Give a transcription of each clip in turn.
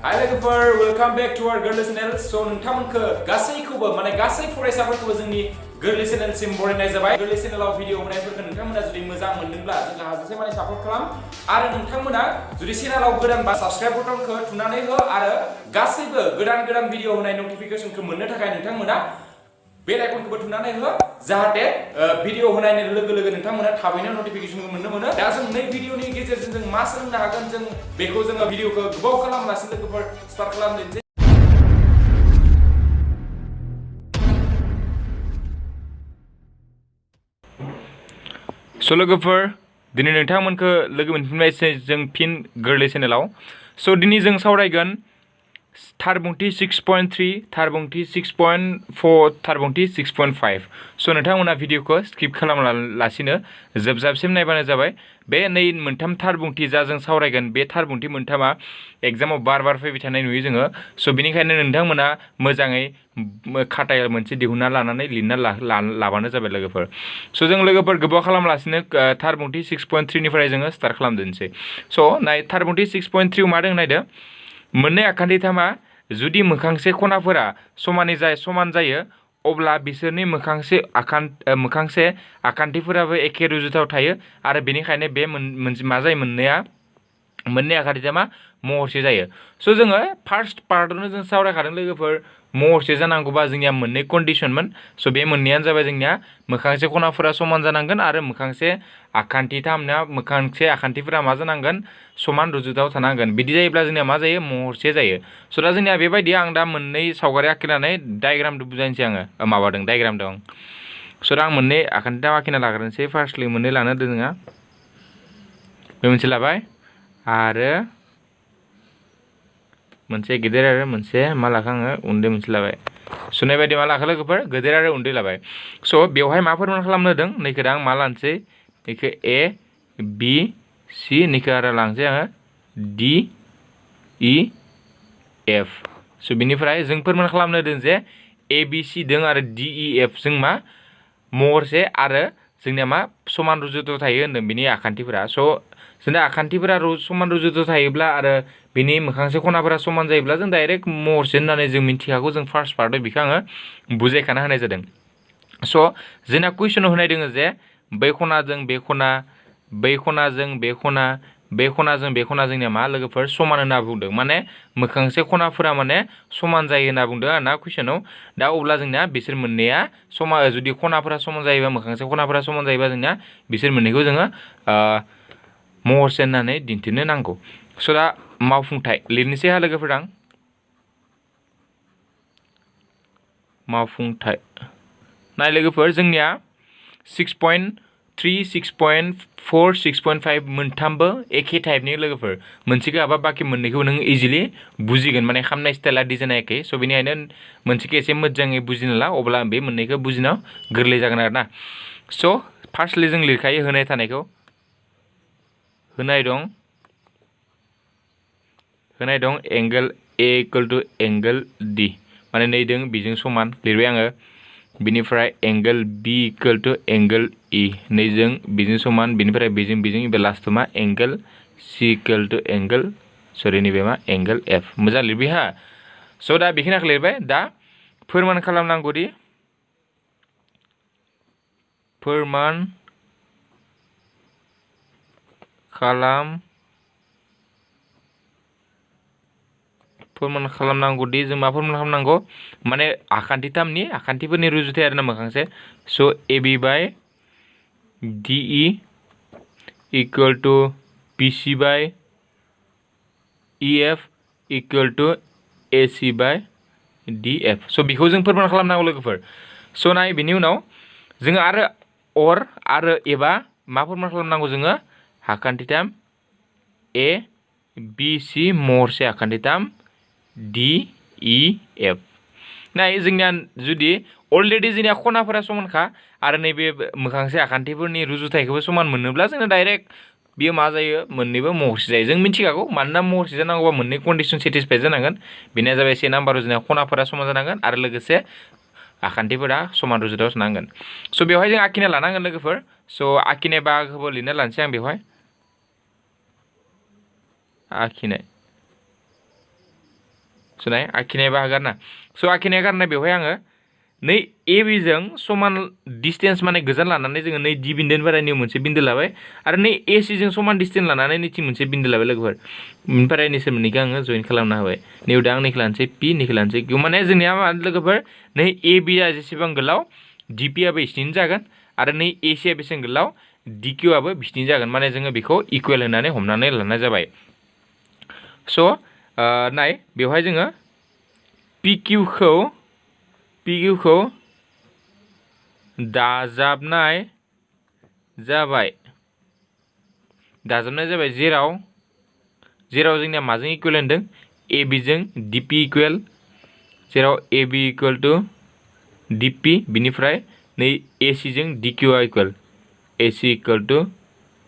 Hi लोगोफोर welcome back to our गोरलै channel सो नोंथांमोनखौ गासैखौबो माने गासै फरायसाफोरखौबो जोंनि गोरलै चेनेलसिम बरायनाय जाबाय गोरलै चेनेलाव भिडिअ होनायफोरखौ नोंथांमोना जुदि मोजां मोनदोंब्ला जोंखौ हाजासे माने सापर्ट खालाम आरो नोंथांमोना जुदि चेनेलाव गोदान बा साबस्क्राइब बटनखौ थुनानै हो आरो गासैबो गोदान भिडिअ होनाय नटिफिकेशनखौ मोननो थाखाय नोंथांमोना बेल आइकनखौबो थुनानै हो जाहाथे भिडिअ होनायनि लोगो लोगो नोंथांमोना थाबैनो नटिफिकेशनखौ मोननो मोनो दा जों नै भिडिअनि गेजेरजों जों मा सोलोंनो हागोन जों बेखौ जोङो भिडिअखौ गोबाव खालामालासिनो लोगोफोर स्टार्ट खालामनोसै स' लोगोफोर दिनै नोंथांमोनखौ लोगो मोनफिनबाय जों फिन गोरलै चेनेलाव स' दिनै जों सावरायगोन थारबुंथि 6.3 थारबुंथि 6.4 थारबुंथि 6.5 स' नोंथांमोना भिडिअखौ स्किप खालामालासिनो जोबजाबसिम नायबानो जाबाय बे नै मोनथाम थारबुंथि जा जों सावरायगोन बे थारबुंथि मोनथामा एग्जामाव बार फैबाय थानाय नुयो जोङो स' बेनिखायनो नोंथांमोना मोजाङै खातायाव मोनसे दिहुनना लानानै लिरना लाबानो जाबाय लोगोफोर स' जों लोगोफोर गोबाव खालामालासिनो थारबुंथि 6.3 निफ्राय जोङो स्टार्ट खालामदोंसै स' नाय थारबुंथि 6.3 मा दं नायदो मोननै आखान्थिथामा जुदि मोखांसे खनाफोरा समान जायो अब्ला बिसोरनि मोखांसे आखान्थिफोराबो एखे रुजुथाव थायो आरो बेनिखायनो बे मा जायो मोननै आखान्थिथामा महरसे जायो स' जोङो फार्स्ट पार्टआवनो जों सावरायखादों लोगोफोर महरसे जानांगौबा जोंनिया मोननै कन्डिशनमोन स' बे मोननैयानो जाबाय जोंनिया मोखांसे खनाफोरा समान जानांगोन आरो मोखांसे आखान्थिफोरा मा जानांगोन समान रुजुथाव थानांगोन बिदि जायोब्ला जोंनिया मा जायो महरसे जायो स' दा जोंनिया बेबायदि आं दा मोननै सावगारि आखिनानै डायग्रामजों बुजायनोसै आङो माबादों डायग्राम दं स' दा आं मोननै आखान्थिथाम आखिना लाग्रोनोसै फार्स्टलि मोननै लानो होदों जोंहा बे मोनसे लाबाय आरो मोनसे गेदेर आरो मोनसे मा लाखो आङो उन्दै मोनसे लाबाय सुनाय बायदि मा लाखो लोगोफोर गेदेर आरो उन्दै लाबाय स' बेवहाय मा फोरमान खालामनो होदों नैखौ आं मा लानोसै नैखौ ए बि सि नैखौ आरो लांसै आङो डि इ एफ स' बिनिफ्राय जों फोरमान खालामनो होदों जे ए बि सि दं आरो डि इ एफ जों मा महरसे आरो जोंनिया मा समान रुजुथाव थायो होनदों बिनि आखान्थिफोरा स' जोंना आखान्थिफोरा समान रुजुथाव थायोब्ला आरो बिनि मोखांसे खनाफोरा समान जायोब्ला जों डाइरेक्ट महरसे होननानै जों मिथिखागौ जों फार्स्ट पार्टआव बेखौ आङो बुजायखाना होनाय जादों स' जोंना कुइसनाव होनाय दङ जे बै खनाजों बे खना बै खनाजों बे खना बे खनाजों बे खना जोंनिया मा लोगोफोर समान होनना बुंदों माने मोखांसे खनाफोरा माने समान जायो होनना बुंदों आरो ना कुइसनाव दा अब्ला जोंना बिसोर मोननैया जुदि खनाफोरा समान जायोबा मोखांसे खनाफोरा समान जायोबा जोंना बिसोर मोननैखौ जोङो महरसे होननानै दिन्थिनो नांगौ स' दा मावफुंथाय लिरनोसै हा लोगोफोर आं मावफुंथाय नाय लोगोफोर जोंनिया 6.3 6.4 6.5 मोनथामबो एखे टाइपनि लोगोफोर मोनसेखौ हाबा बाखि मोननैखौ नों इजिलि बुजिगोन माने खालामनाय स्टाइला डिजाइना एखे स' बेनिखायनो मोनसेखौ एसे मोजाङै बुजिनो ला अब्ला बे मोननैखौ बुजिनो गोरलै जागोन आरो ना स' फार्स्टलि जों लिरखायो होनाय थानायखौ होनाय दं angle A equal to angle D माने नै दं बेजों समान लिरबाय आङो बिनिफ्राय angle B equal to angle E नैजों बेजों समान बिनिफ्राय बेजों बे लास्टआव मा angle C equal to angle नैबे मा एंगल एफ मोजां लिरबाय हा स' दा बेखिनिखौ लिरबाय दा फोरमान खालामनांगौदि फोरमान खालामनांगौदि जों मा फोरमान खालामनांगौ माने आखान्थिफोरनि रुजुथाय आरोना मोखांसे स' A B by D E equal to B C by E F equal to A C by D F स' बेखौ जों फोरमान खालामनांगौ लोगोफोर स' नाय बिनि उनाव जोङो आरो एबा मा फोरमान खालामनांगौ जोङो आखान्थिथाम ए बि सि महरसे आखान्थिथाम डि इ एफ नाय जोंनिया जुदि अलरेडि जोंनिया खनाफोरा समानखा आरो नैबे मोखांसे आखान्थिफोरनि रुजुथायखौबो समान मोनोब्ला जोङो डाइरेक्ट बियो मा जायो मोननैबो महरसे जायो जों मिथिखागौ मानोना महरसे जानांगौबा मोननै कन्डिसन सेटिसफाइड जानांगोन बेनिया जाबाय से नाम्बाराव जोंनिया खनाफोरा समान जानांगोन आरो लोगोसे आखान्थिफोरा समान रुजुथाव थानांगोन स' बेवहाय जों आखिना लानांगोन लोगोफोर स' आखिनाय बाहागोखौबो लिरना लानोसै आं बेवहाय आखिनाय सुनाय आखिनाय बाहागो आरोना स' आखिनाय गारनाय बेवहाय आङो नै ए बिजों समान डिसटेन्स माने गोजान लानानै जोङो नै डि बिन्दोनिफ्राय नै मोनसे बिन्दो लाबाय आरो नै ए सिजों समान डिसटेन्स लानानै नैथिं मोनसे बिन्दो लाबाय लोगोफोर ओमफ्राय नैसोर मोननैखौ आङो जइन खालामना होबाय नैयाव दा आं नैखौ लानोसै पि नैखौ लानोसै किउ माने जोंनिया मा लोगोफोर नै ए बिया जेसेबां गोलाव डि पिआबो बिसिनि जागोन आरो नै ए सिया बेसेबां गोलाव डि किउआबो बिसिनि जागोन माने जोङो बेखौ इकुवेल होननानै हमनानै लानाय जाबाय स' नाय बेवहाय जोङो पि किउखौ दाजाबनाय जाबाय जेराव जोंनिया माजों इकुवेल होनदों ए बिजों डि पि इकुवेल जेराव A B equal to D P बिनिफ्राय नै ए सिजों डि किउआ equal A C equal to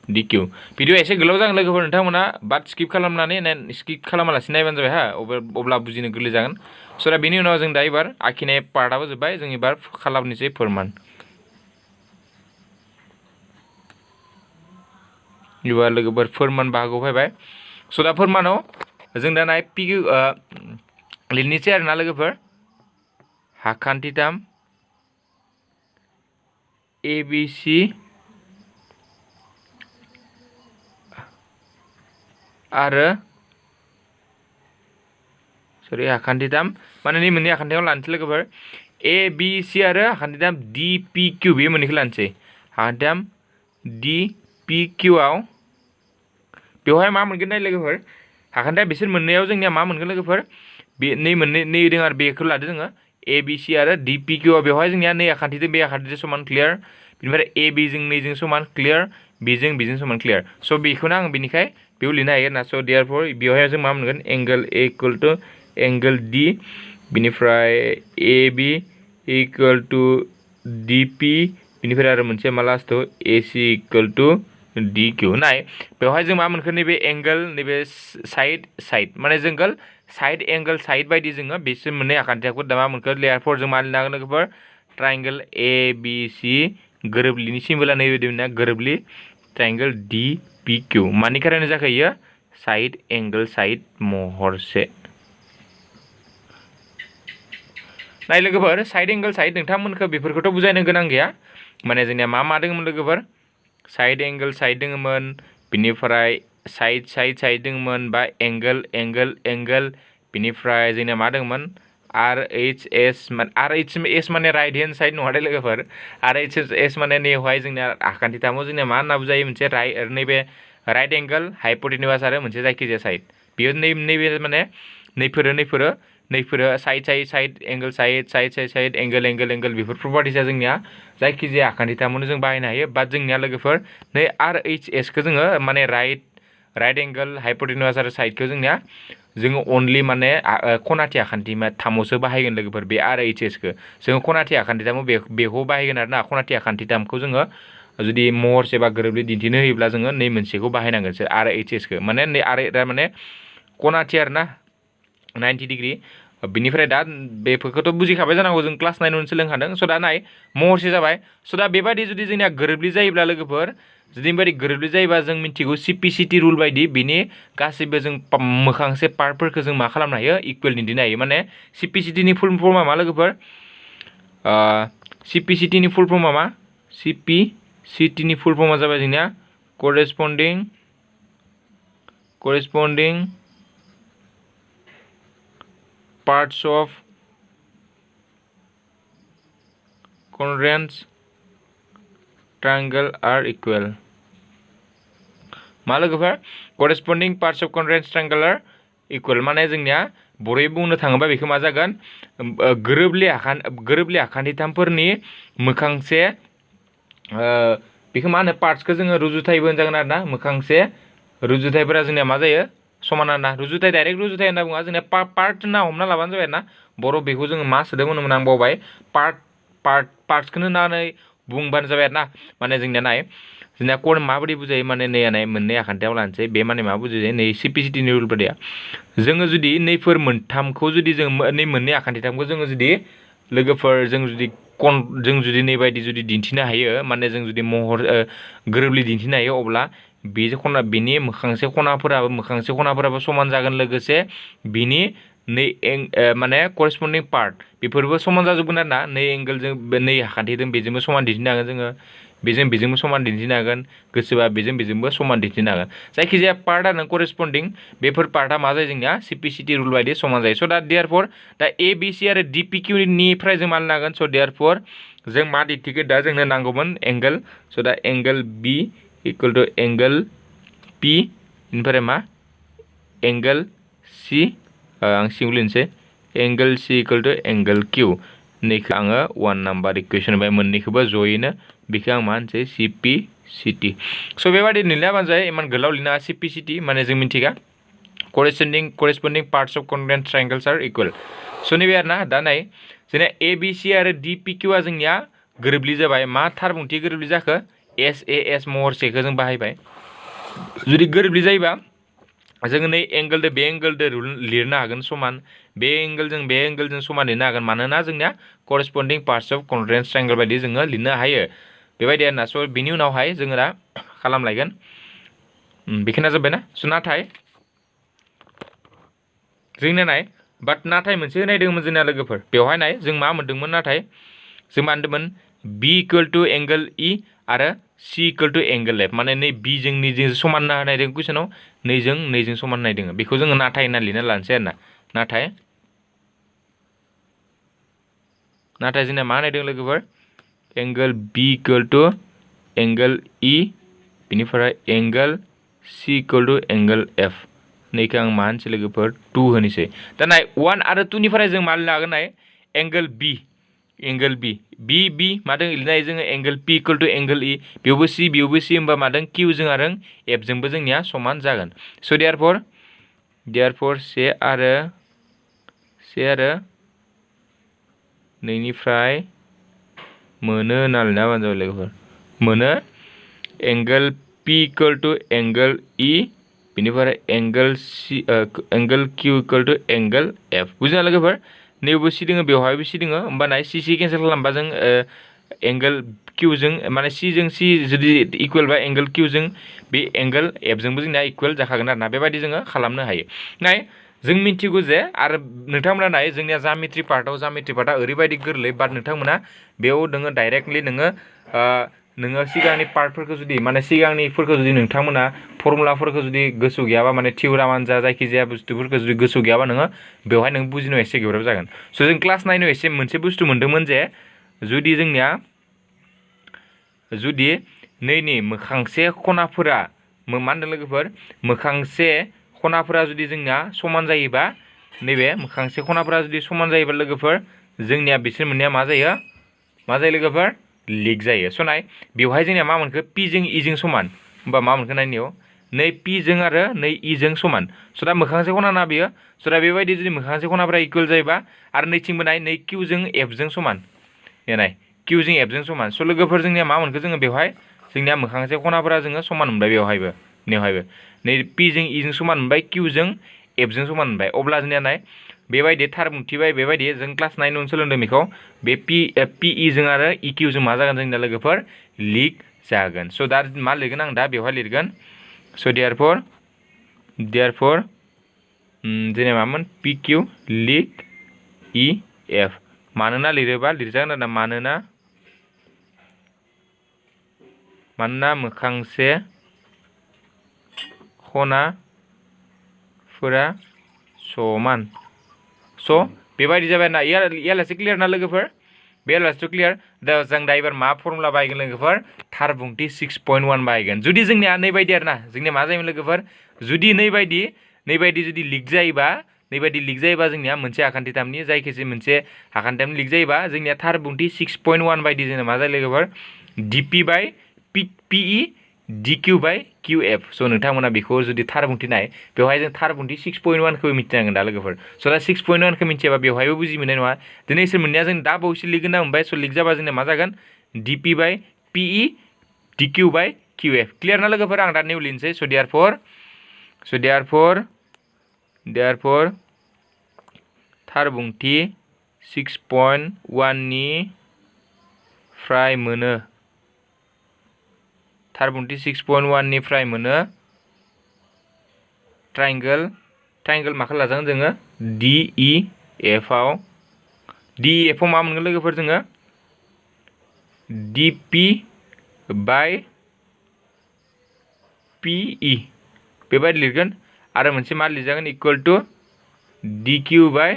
D Q भिडिअ एसे गोलाव जागोन लोगोफोर नोंथांमोना बाट स्किप खालामालासिनो नायबानो जाबाय हा अब्ला बुजिनो गोरलै जागोन स' दा बेनि उनाव जों दा एबार आखिनाय पार्टआबो जोब्बाय जों एबार खालामनोसै फोरमान एबार लोगोफोर फोरमान बाहागोआव फैबाय स' दा फोरमानाव जों दा नाय पि किउ लिरनोसै आरोना लोगोफोर हाखान्थिथाम ए बि सि आरो हाखान्थिथाम माने नै मोननै आखान्थियाव लानोसै लोगोफोर ए बि सि आरो हाखान्थिथाम डि पि किउ बे मोननैखौ लानोसै हाखान्थिथाम डि पि किउआव बेवहाय मा मोनगोन नाय लोगोफोर हाखान्थिया बिसोर मोननैयाव जोंनिया मा मोनगोन लोगोफोर बे नै दं आरो बेखौ लादो जोङो ए बि सि आरो डि पि किउआव बेवहाय जोंनिया नै आखान्थिजों बे आखान्थिजों समान क्लियार बेनिफ्राय ए बिजों नैजों समान क्लियार बेजों समान क्लियार स' बेखौनो आं बेनिखाय बेयाव लिरनो हायो ना स' देयारफर बेवहाय जों मा मोनगोन angle A equal to angle D बिनिफ्राय A B equal to D P बिनिफ्राय आरो मोनसे मा लास्टआव A C equal to D Q नाय बेवहाय जों मा मोनखो नैबे एंगल नैबे साइड माने जोंगोल साइड एंगल साइड बायदि जोङो बिसोर मोननै आखान्थियाखौ दा मा मोनखो लेयारफोर जों मा लिरनो हागोन लोगोफोर ट्रायंगल ए बि सि गोरोबलिनि सिम्बोला नैबायदि मोनना गोरोबलि ट्रायंगल डि पि किउ मानि खारनै जाखायो साइड एंगल साइड महरसे नाय लोगोफोर साइड एंगल साइड नोंथांमोनखौ बेफोरखौथ' बुजायनो गोनां गैया माने जोंनिया मा दङमोन लोगोफोर साइड एंगल साइड दङमोन बिनिफ्राय साइड दङमोन बा एंगल बिनिफ्राय जोंनिया मा दङमोन आर एच एस माने राइट हेन्ड साइड नङा दे लोगोफोर आर एच एस माने नैयावहाय जोंनिया आखान्थिथामाव जोंनिया मा होनना बुजायो मोनसे नैबे राइट एंगल हाइपटेनिउस आरो मोनसे जायखिजाया साइड बेयो नैबे माने नैफोरो साइड एंगल साइड एंगल बेफोर प्रपार्टिसा जोंनिया जायखिजाया आखान्थिथामावनो जों बाहायनो हायो बाट जोंनिया लोगोफोर नै आर एच एसखौ जोङो माने राइट एंगल हाइपटेनिउस आरो साइडखौ जोङो अनलि माने खनाथि आखान्थि थामावसो बाहायगोन लोगोफोर बे आर एच एसखौ जोङो खनाथि आखान्थिथामाव बेखौ बाहायगोन आरोना खनाथि आखान्थिथामखौ जोङो जुदि महरसे बा गोरोबलि दिन्थिनो होयोब्ला जोङो नै मोनसेखौ बाहायनांगोन आर एच एसखौ माने नै माने खनाथि आरोना 90 डिग्री बिनिफ्राय दा बेफोरखौथ' बुजिखाबाय जानांगौ जों क्लास 9 सोलोंखादों स' दा नाय महरसे जाबाय स' दा बेबायदि जुदि जोंनिया गोरोबलि जायोब्ला लोगोफोर जुदि बेबायदि गोरोबलि जायोबा जों मिथिगौ सिपिसिटि रुल बायदि बिनि गासैबो जों मोखांसे पार्टफोरखौ जों मा खालामनो हायो इकुवेल दिन्थिनो हायो माने सिपिसिटिनि फुल फर्मा मा लोगोफोर सिपिसिटिनि फुल फर्मा मा सिपिसिटिनि फुल फर्मा जाबाय जोंनिया करेसपन्डिं parts of congruent triangle are equal मा लोगोफोर corresponding parts of congruent triangle are equal माने जोंनिया बर'यै बुंनो थाङोबा बेखौ मा जागोन गोरोबलि आखान्थिथामफोरनि मोखांसे बेखौ मा होनो पार्ट्सखौ जोङो रुजुथायबो होनजागोन आरोना मोखांसे रुजुथायफोरा जोंनिया मा जायो समान आरोना रुजुथाय डाइरेक्ट रुजुथाय होनना बुङा जोंनिया पार्ट होनना हमना लाबानो जाबाय ना बर' बेखौ जोङो मा सोदोंमोन आं बावबाय पार्ट्सखौनो होननानै बुंबानो जाबाय आरोना माने जोंनिया नाय जोंनिया माबोरै बुजायो माने नैया नाय मोननै आखान्थियाव लानोसै बे माने मा बुजायो नै सिपिसिटिनि रुल बायदिया जोङो जुदि नैफोर मोनथामखौ जुदि जों नै मोननै आखान्थिथामखौ जोङो जुदि लोगोफोर जों जुदि नैबायदि जुदि दिन्थिनो हायो माने जों जुदि महर गोरोबलि दिन्थिनो हायो अब्ला बिनि मोखांसे खनाफोराबो समान जागोन लोगोसे बिनि माने करेसपन्डिं पार्ट बेफोरबो समान जाजोबगोन आरो ना नै एंगलजों नै आखान्थिजों बेजोंबो समान दिन्थिनो हागोन जोङो बेजोंबो समान दिन्थिनो हागोन गोसोबा बेजोंबो समान दिन्थिनो हागोन जायखिजाया पार्टआनो करेसपन्डिं बेफोर पार्टआ मा जायो जोंनिया सिपिसिटि रुल बायदि समान जायो स' दा देयारफर दा ए बि सि आरो डि पि किउ निफ्राय जों मा लानो हागोन स' देयारफर जों मा दिन्थिगोन दा जोंनो नांगौमोन एंगल स' दा angle B equal to angle P इनिफ्राय मा एंगल सि आं सिङाव लिरनोसै angle C equal to angle Q नैखौ आङो 1 नाम्बार इकुवेसन होबाय मोननैखौबो जयैनो बेखौ आं मा होनसै सि पि सि टि स' बेबादि लिरनायाबानो जायो इमान गोलाव लिरनाङा सि पि सि टि माने जों मिथिगा corresponding parts of congruent triangles are equal स' नैबे आरो ना दा नाय जोंना ए बि सि आरो डि पि किउआ जोंनिया गोरोबलि जाबाय मा थार बुंथि गोरोबलि जाखो एस ए एस महरसेखौ जों बाहायबाय जुदि गोरोबलि जायोबा जोङो नै एंगलदो बे एंगलदो लिरनो हागोन समान बे एंगलजों समान लिरनो हागोन मानोना जोंनिया करेसपन्डिं पार्ट्स अफ कनग्रुएंट ट्रायंगल बायदि जोङो लिरनो हायो बेबायदि आरोना स' बिनि उनावहाय जोङो दा खालामलायगोन बेखिनिया जाबायना स' नाथाय जोंनिया नाय नाथाय मोनसे होनाय दङमोन जोंना लोगोफोर बेवहाय नाय जों मा मोन्दोंमोन नाथाय जों मा होनदोंमोन बि इकुवेल टु एंगल इ आरो सि इकुवेल टु एंगल एफ माने नै बि जों नैजों समान होनाय दङ कुइसनाव नैजों समान होनाय दङ बेखौ जोङो नाथाय होनना लिरना लानोसै आरोना नाथाय जोंना मा होनाय दङ लोगोफोर angle B equal to angle E बिनिफ्राय angle C equal to angle F नैखौ आं मा होनसै लोगोफोर 2 होनोसै दा नाय 1 आरो 2 निफ्राय जों मा लिरनो हागोन नाय एंगल बि बि मादों लिरनाय जोङो angle P equal to angle E बेयावबो सि होमबा मादों किउजों आरो एफजोंबो जोंनिया समान जागोन स' देयारफर से आरो नैनिफ्राय मोनो होनना लिरना होबानो जाबाय लोगोफोर मोनो angle P equal to angle E बिनिफ्राय angle Q equal to angle F बुजिना लोगोफोर नैबो सि दङ बेवहायबो सि दङ होमबा नाय सि केन्सेल खालामबा जों एंगल किउजों माने सिजों सि जुदि इकुवेल बा एंगल किउजों बे एंगल एफजोंबो जोंना इकुवेल जाखागोन आरोना बेबायदि जोङो खालामनो हायो नाय जों मिथिगौ जे आरो नोंथांमोना नाय जोंनिया जामेट्रि पार्टआ ओरैबायदि गोरलै बाट नोंथांमोना बेयाव नोङो डाइरेक्टलि नोङो सिगांनि पार्टफोरखौ जुदि माने सिगांनिफोरखौ जुदि नोंथांमोना फर्मुलाफोरखौ जुदि गोसोआव गैयाबा माने थिउरामानो जा जायखिजाया बुस्थुफोरखौ जुदि गोसोआव गैयाबा नोङो बेवहाय नों बुजिनायाव एसे गोब्राब जागोन स' जों क्लास 9 एसे मोनसे बुस्थु मोन्दोंमोन जे जुदि नैनि मोखांसे खनाफोरा मा होनदों लोगोफोर मोखांसे खनाफोरा जुदि जोंना समान जायोबा नैबे मोखांसे खनाफोरा जुदि समान जायोबा लोगोफोर जोंनिया बिसोर मोननाया मा जायो लोगोफोर लिक जायो स' नाय बेवहाय जोंनिया मा मोनखो पिजों इजों समान होमबा मा मोनखो नायनायाव नै पिजों आरो नै इजों समान स' दा मोखांसे खना ना बेयो स' दा बेबायदि जुदि मोखांसे खनाफोरा इकुवेल जायोबा आरो नैथिंबो नाय नै किउजों एफजों समान नाय किउजों एफजों समान स' लोगोफोर जोंनिया मा मोनखो जोङो बेवहाय जोंनिया मोखांसे खनाफोरा जोङो समान मोनबाय बेवहायबो नै पिजों इजों समान मोनबाय किउजों एफजों समान मोनबाय अब्ला जोंनिया नाय बेबायदि थार बुंथिबाय बेबायदि जों क्लास 9 सोलोंदों बेखौ बे पिइजों आरो इकिउजों मा जागोन जोंनिया लोगोफोर लिक जागोन स' दा मा लिरगोन आं दा बेवहाय लिरगोन स' देयारफर जेनेबा मामोन पि किउ लिक इ एफ मानोना लिरोबा लिरजागोन आरोना मानोना मोखांसे खनाफोरा समान स' बेबायदि जाबाय ना इयालासे क्लियार ना लोगोफोर बे लास्ट क्लियार दा जों दा एबार मा फर्मुला बाहायगोन लोगोफोर थार बुंथि 6.1 बाहायगोन जुदि जोंनिया नैबायदि आरोना जोंनिया मा जायोमोन लोगोफोर जुदि नैबायदि जुदि लिक जायोबा जोंनिया मोनसे आखान्थि थामनि जायखिजाया मोनसे आखान्थि थामनि लिक जायोबा जोंनिया थार बुंथि 6.1 बायदि जोंना मा जायो लोगोफोर डिपि बाय पिइ डिकिउ बाय किउ एफ स' नोंथांमोना बेखौ जुदि थार बुंथि नाय बेवहाय जों थार बुंथि 6.1खौ मिथिनांगोन दा लोगोफोर स' दा 6.1खौ मिथियाबा बेवहायबो बुजि मोननाय नङा दिनै इसोर मोननाया जों दा बावैसो लिक होना मोनबाय स' लिक जाबा जोंना मा जागोन डिपि बाय पिइ डिकिउ बाय किउ एफ क्लियार ना लोगोफोर आं दा निउ लिरनोसै स' देयारफर थार बुंथि 6.1 निफ्राय मोनो थार बुंथि 6.1 निफ्राय मोनो ट्रायंगल ट्रायंगल माखौ लाजागोन जोङो DEF आव DEF आव मा मोनगोन लोगोफोर जोङो DP बाय PE बेबायदि लिरगोन आरो मोनसे मा लिरजागोन equal to DQ by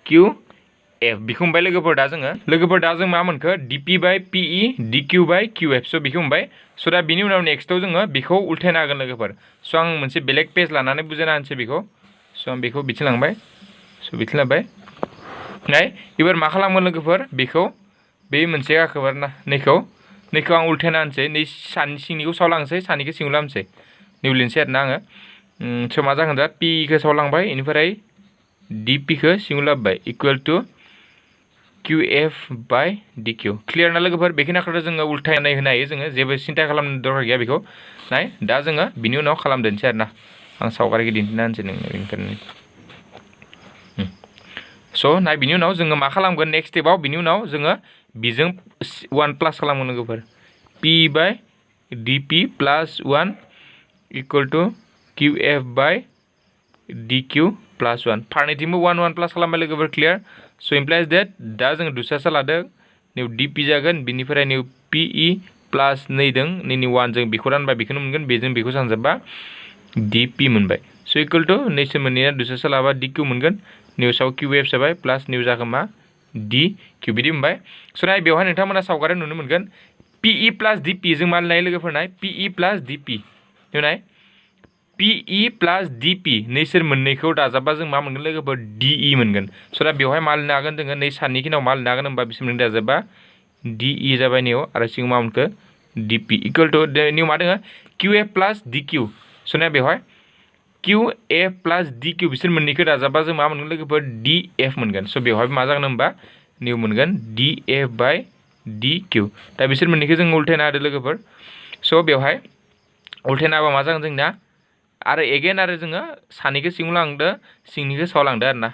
QF बेखौ मोनबाय लोगोफोर दा जों मा मोनखो DP bye PE DQ by QF स' बेखौ मोनबाय स' दा बिनि उनाव नेक्स्टआव जोङो बेखौ उल्थायनो हागोन लोगोफोर स' आं मोनसे बेलेग पेज लानानै बुजायना होनोसै बेखौ स' आं बेखौ बिथिं लांबाय स' बिथिं लांबाय नाय एबार मा खालामगोन लोगोफोर बेखौ बे मोनसे गाखोबार ना नैखौ आं उल्थायना होनोसै नै सिंनिखौ सावलांसै सानिखौ सिङाव लामसै नै लिरनोसै आरोना आङो स' मा जागोन दा PE खौ सावलांबाय बेनिफ्राय DP खौ सिङाव लाबोबाय equal to QF by DQ clear ना लोगोफोर बेखिनिखौथ' जोङो उल्थायनाय होनो हायो जोङो जेबो सिन्था खालामनो दरकार गैया बेखौ नाय दा जोङो बिनि उनाव खालामदोनसै आरोना आं सावगारिखौ दिन्थिना होनोसै नोंनो स' नाय बिनि उनाव जोङो मा खालामगोन नेक्स्ट स्टेपाव बिनि उनाव जोङो बिजों 1 प्लास खालामगोन लोगोफोर P by DP plus 1 equal to QF by DQ plus 1 फारनैथिंबो 1 1 प्लास खालामबाय लोगोफोर क्लियार स' इमप्लाइज देट दा जोङो दुसासा लादों निउ DP जागोन बिनिफ्राय निउ PE प्लास 2 दों नैनि 1 जों बेखौ रानबाय बेखौनो मोनगोन बेजों बेखौ सानजाबबा DP मोनबाय स' इक्वल टू नैसो मोननैया दुसासा लाबा DQ मोनगोन निउसाव QF जाबाय प्लास निउ जागोन मा DQ बिदि मोनबाय स' नाय बेवहाय नोंथांमोना सावगारियाव नुनो मोनगोन PE प्लास DP जों मा लिरनाय लोगोफोर नाय PE प्लास DP नाय PE प्लास DP नैसोर मोननैखौ दाजाबबा जों मा मोनगोन लोगोफोर DE मोनगोन स' दा बेवहाय मा लिरनो हागोन जोङो नै साननि खिनाव मा लिरनो हागोन होनबा बिसोर मोननै दाजाबबा DE जाबाय निउ आरो सिङाव मा मोनखो DP इक्वल टू निउ मा दोङो QF प्लास DQ स' नाय बेवहाय QF प्लास DQ बिसोर मोननैखौ दाजाबबा जों मा मोनगोन लोगोफोर DF मोनगोन स' बेवहाय मा जागोन होनबा निउ मोनगोन DF बाय DQ दा बिसोर मोननैखौ जों उल्थायना होदो लोगोफोर स' बेवहाय उल्थायना होबा मा जागोन जोंना आरो एगेन आरो जोङो सानैखौ सिङाव लांदो सिंनिखौ सायाव लांदो आरोना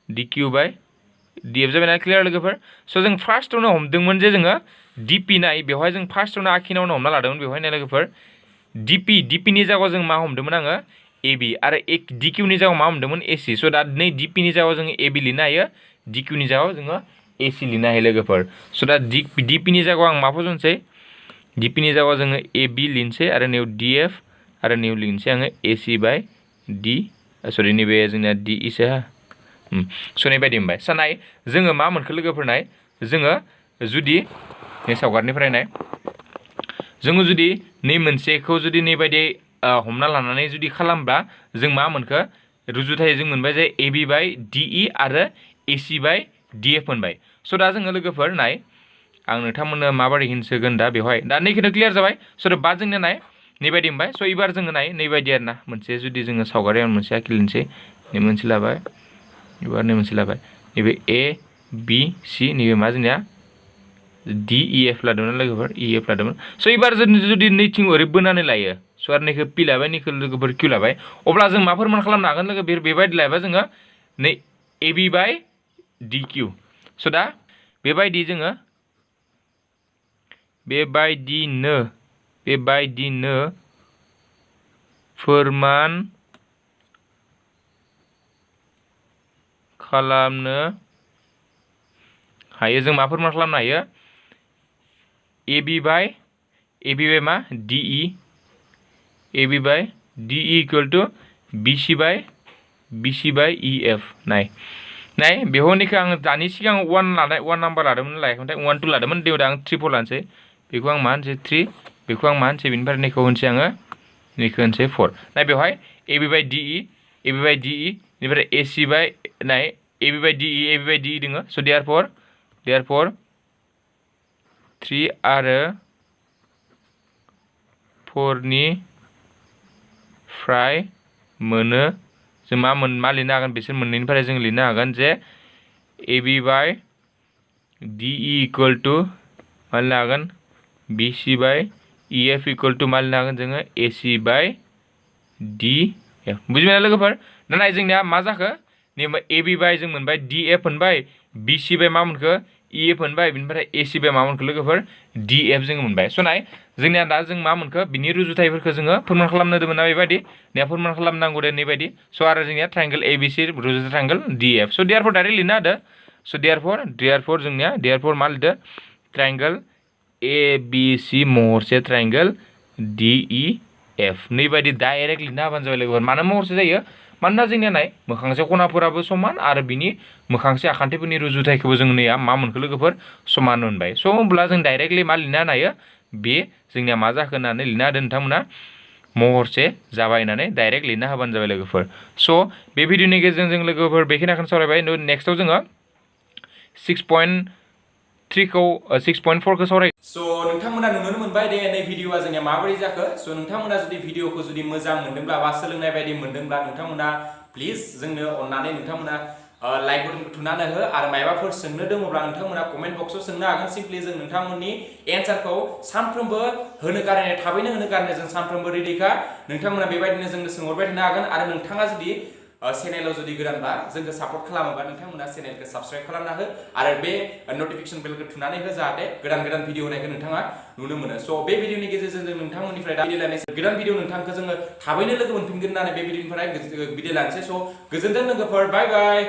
DQ बाय DF जाबाय ना क्लियार लोगोफोर स' जों फार्स्टआवनो हमदोंमोन जे जोङो DP नाय बेवहाय जों फार्स्टआवनो आखिनावनो हमना लादोंमोन बेवहाय नाय लोगोफोर DP नि जायगायाव जों मा हमदोंमोन आङो AB आरो DQ नि जायगायाव मा हमदोंमोन AC स' दा नै DP नि जायगायाव जोङो AB लिरनो हायो DQ नि जायगायाव जोङो AC लिरनो हायो लोगोफोर स' दा DP नि जायगायाव आं मा फजनसै DP नि जायगायाव जोङो AB लिरनोसै आरो निउ DF आरो निउ लिरनोसै आङो AC बाय D सरि नैबे जोंना DE सो स' नै बायदि मोनबाय स' नाय जोङो मा मोनखो लोगोफोर नाय जोङो जुदि नै सावगारिनिफ्राय नाय जोङो जुदि नै मोनसेखौ जुदि नैबायदि हमना लानानै जुदि खालामब्ला जों मा मोनखो रुजुथाय जों मोनबाय जे AB बाय DE आरो AC बाय DF मोनबाय स' दा जोङो लोगोफोर नाय आं नोंथांमोननो माबोरै होनसोगोन दा बेवहाय दा नैखौनो क्लियार जाबाय स' बा जोंनो नाय नैबायदि मोनबाय स' एबार जोङो नाय नैबायदि आरोना मोनसे जुदि जोङो सावगारियाव मोनसे आखिलिनोसै नै मोनसे लाबाय एबार नै मोनसे लाबाय नैबे A B C नैबे मा जोंनिया DEF लादोंमोन लोगोफोर EF लादोंमोन स' एबार जों जुदि नैथिं ओरै बोनानै लायो स' आरो नैखौ P लाबाय नैखौ लोगोफोर Q लाबाय अब्ला जों मा फोरमान खालामनो हागोन लोगोफोर बेबायदि लायोबा जोङो नै AB बाय DQ स' दा बेबायदि जोङो बेबायदिनो फोरमान खालामनो हायो जों मा फोरमान खालामनो हायो AB बाय मा DE AB by DE equal to BC by EF नाय बेवहायनिखौ आं दानि सिगां 1 नाम्बार लादोंमोन लायाखैमोनथाय 1 2 लादोंमोन देव आं 3 4 लानोसै बेखौ आं मा होनसै 3 बेखौ आं मा होनसै बेनिफ्राय नैखौ होनसै आङो नैखौ होनसै 4 नाय बेवहाय AB बाय DE बेनिफ्राय AC बाय नाय AB बाय DE दोङो स' देयारफर 3 आरो 4 निफ्राय मोनो जों मा लिरनो हागोन बिसोर मोननैनिफ्राय जों लिरनो हागोन जे AB by DE equal to मा लिरनो हागोन BC by EF equal to मा लिरनो हागोन जोङो AC बाय DF बुजिबायना लोगोफोर नाय जोंनिया मा जाखो AB बाय जों मोनबाय DF मोनबाय BC बाय मा मोनखो EF मोनबाय बिनिफ्राय AC बा मा मोनखो लोगोफोर DF जोङो मोनबाय स' नाय जोंनिया दा जों मा मोनखो बिनि रुजुथायफोरखौ जोङो फोरमान खालामनो होदोंमोन ना बेबायदि ने फोरमान खालामनांगौ दे नैबायदि स' आरो जोंनिया ट्रायंगल ABC रुजुथाय ट्रायंगल DF स' देयारफोर डाइरेक्ट लिरना होदो स' देयारफोर जोंनिया देयारफोर मा लिरदो ट्रायंगल ABC महरसे ट्रायंगल DEF नैबायदि डाइरेक्ट लिरना होबानो जाबाय लोगोफोर मानो महरसे जायो मानोना जोंनिया नाय मोखांसे खनाफोराबो समान आरो बिनि मोखांसे आखान्थिफोरनि रुजुथायखौबो जों नैया मा मोनखो लोगोफोर समान मोनबाय स' होमब्ला जों डाइरेक्टलि मा लिरनो हायो बे जोंनिया मा जाखो होननानै लिरना होदो नोंथांमोना महरसे जाबाय होननानै डाइरेक्ट लिरना होबानो जाबाय लोगोफोर स' बे भिडिअनि गेजेरजों जों लोगोफोर बेखिनिखौनो सावरायबाय नेक्स्टआव जोङो 6.4खौ सावराय स' नोंथांमोना नुनो मोनबाय दे नै भिडिअआ जोंनिया माबोरै जाखो स' नोंथांमोना जुदि भिडिअखौ जुदि मोजां मोनदोंब्ला बा सोलोंनाय बायदि मोनदोंब्ला नोंथांमोना प्लिज जोंनो अननानै नोंथांमोना लाइक बटनखौ थुनानै हो आरो मायबाफोर सोंनो दङब्ला नोंथांमोना कमेन्ट बक्सआव सोंनो हागोन सिम्पलि जों नोंथांमोननि एन्सारखौ सानफ्रोमबो होनो गारनाय थाबैनो होनो गारनाय जों सानफ्रोमबो रेडिखा नोंथांमोना बेबायदिनो जोंनो सोंहरबाय थानो हागोन आरो नोंथाङा जुदि चेनेलाव जुदि गोदानबा जोंखौ सापर्ट खालामोबा नोंथांमोना चेनेलखौ साबस्क्राइब खालामना हो आरो बे नटिफिकेसन बेलखौ थुनानै हो जाहाथे गोदान भिडिअ होनायखौ नोंथाङा नुनो मोनो स' बे भिडिअनि गेजेरजों जों नोंथांमोननिफ्राय दा बिदाय लानोसै गोदान भिडिअ नोंथांखौ जोङो थाबैनो लोगो मोनफिनगोन होननानै बे भिडिअनिफ्राय बिदाय लानोसै स' गोजोनथों लोगोफोर बाय बाय